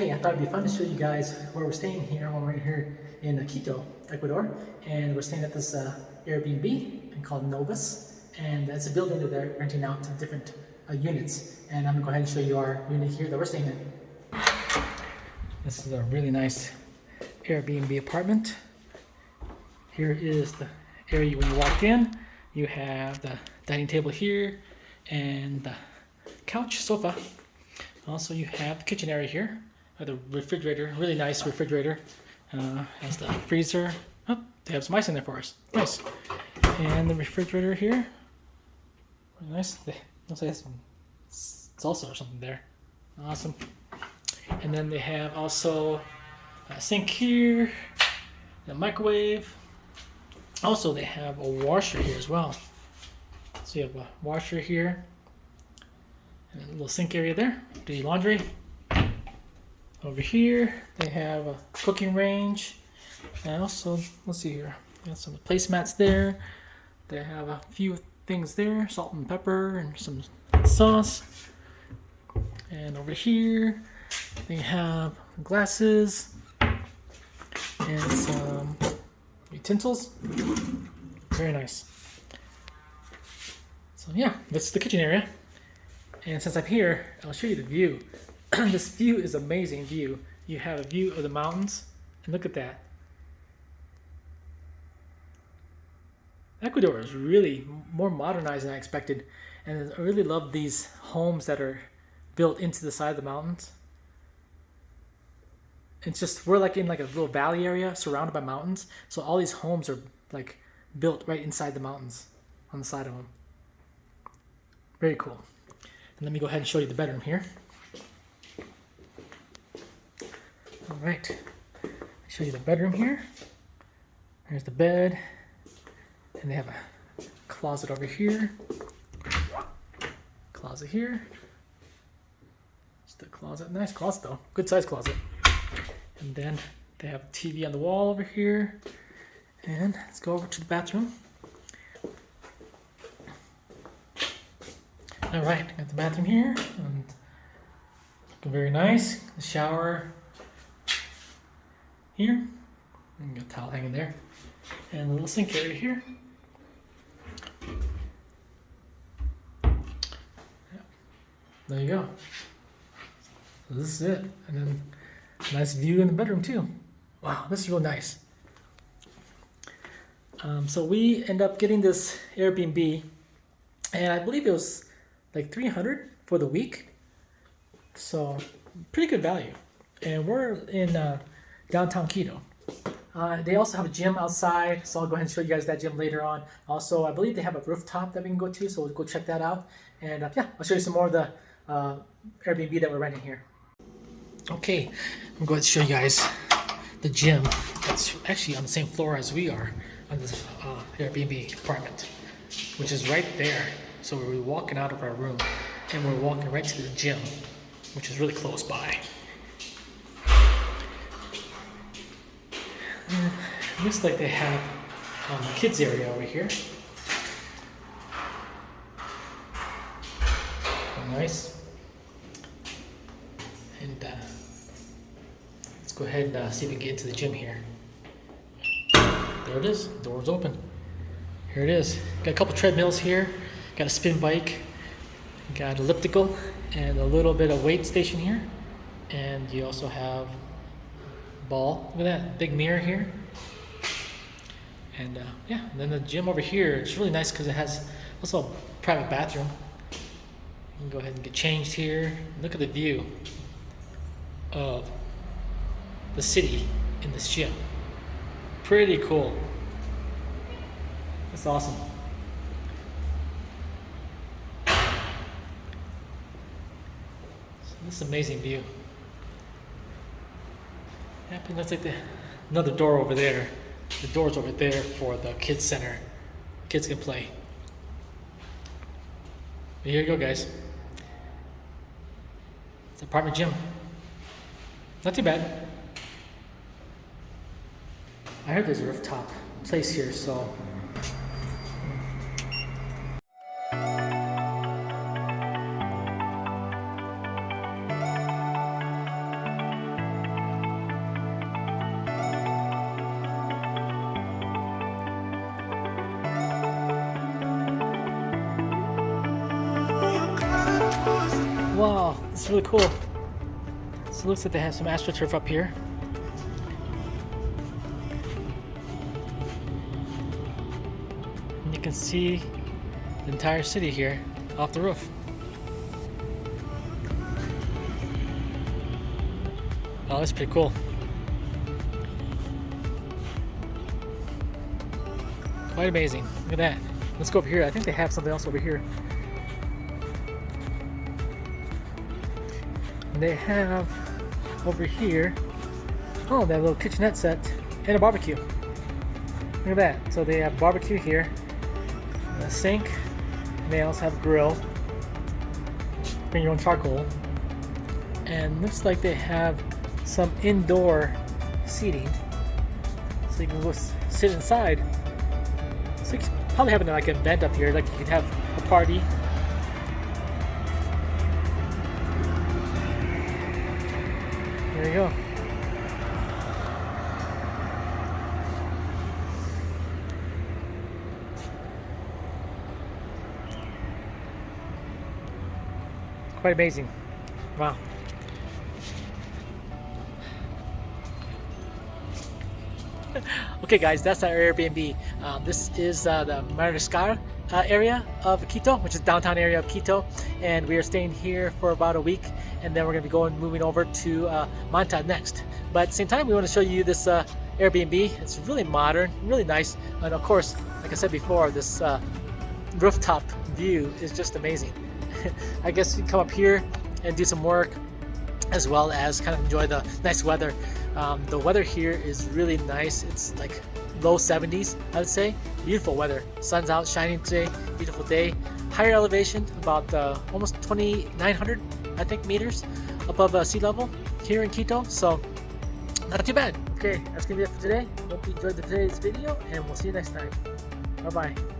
Okay, I thought it'd be fun to show you guys where we're staying here when we're here in Quito, Ecuador. And we're staying at this Airbnb called Novus. And it's a building that they're renting out to different units. And I'm gonna go ahead and show you our unit here that we're staying in. This is a really nice Airbnb apartment. Here is the area when you walk in. You have the dining table here and the couch, sofa. Also, you have the kitchen area here. The refrigerator, really nice refrigerator. Has the freezer. Oh, they have some ice in there for us. Nice. And the refrigerator here. Really nice. Looks like some salsa or something there. Awesome. And then they have also a sink here, a microwave. Also, they have a washer here as well. So you have a washer here, and a little sink area there. Do your laundry. Over here, they have a cooking range. And also, let's see here. Got some placemats there. They have a few things there, salt and pepper and some sauce. And over here, they have glasses and some utensils. Very nice. So yeah, this is the kitchen area. And since I'm here, I'll show you the view. This view is amazing view. You have a view of the mountains, and look at that. Ecuador is really more modernized than I expected, and I really love these homes that are built into the side of the mountains. It's just, we're like in like a little valley area surrounded by mountains, so all these homes are like built right inside the mountains on the side of them. Very cool. And let me go ahead and show you the bedroom here. All right, show you the bedroom here. There's the bed, and they have a closet over here. Closet here. Just a closet, nice closet though, good size closet. And then they have a TV on the wall over here. And let's go over to the bathroom. All right, got the bathroom here, and looking very nice. The shower here, and got a towel hanging there, and a little sink area here. Yeah. There you go. So this is it, and then nice view in the bedroom too. Wow, this is real nice. So we end up getting this Airbnb, and I believe it was like $300 for the week. So pretty good value. And we're in downtown Quito. They also have a gym outside, so I'll go ahead and show you guys that gym later on. Also, I believe they have a rooftop that we can go to, so we'll go check that out. And yeah, I'll show you some more of the Airbnb that we're renting here. Okay, I'm going to show you guys the gym that's actually on the same floor as we are on this Airbnb apartment, which is right there. So we're walking out of our room and we're walking right to the gym, which is really close by. Looks like they have a kids area over here. Nice. And let's go ahead and see if we can get into the gym here. There it is, door's open. Here it is. Got a couple treadmills here. Got a spin bike. Got elliptical and a little bit of weight station here. And you also have ball. Look at that big mirror here. And yeah, and then the gym over here, it's really nice because it has also a private bathroom. You can go ahead and get changed here. Look at the view of the city in this gym. Pretty cool. That's awesome. So this is an amazing view. Yep, and looks like another door over there. The door's over there for the kids center. Kids can play. But here you go, guys. It's an apartment gym. Not too bad. I heard there's a rooftop place here, so Wow, this is really cool. So it looks like they have some astroturf up here. And you can see the entire city here off the roof. Oh, that's pretty cool. Quite amazing. Look at that. Let's go over here. I think they have something else over here. And they have over here, oh, they have a little kitchenette set and a barbecue. Look at that. So they have barbecue here, a sink, and they also have a grill. Bring your own charcoal. And looks like they have some indoor seating, so you can go sit inside. So you can probably having like an event up here, like you could have a party. There you go. Quite amazing. Wow. Okay guys, that's our Airbnb. This is the Mariscal area of Quito, which is downtown area of Quito, and we are staying here for about a week, and then we're going to be moving over to Manta next. But at the same time, we want to show you this Airbnb. It's really modern, really nice, and of course, like I said before, this rooftop view is just amazing. I guess you can come up here and do some work, as well as kind of enjoy the nice weather. The weather here is really nice. It's like low 70s, I would say. Beautiful weather. Sun's out shining today. Beautiful day. Higher elevation, about almost 2,900, I think, meters above sea level here in Quito. So not too bad. Okay, that's gonna be it for today. Hope you enjoyed today's video, and we'll see you next time. Bye bye.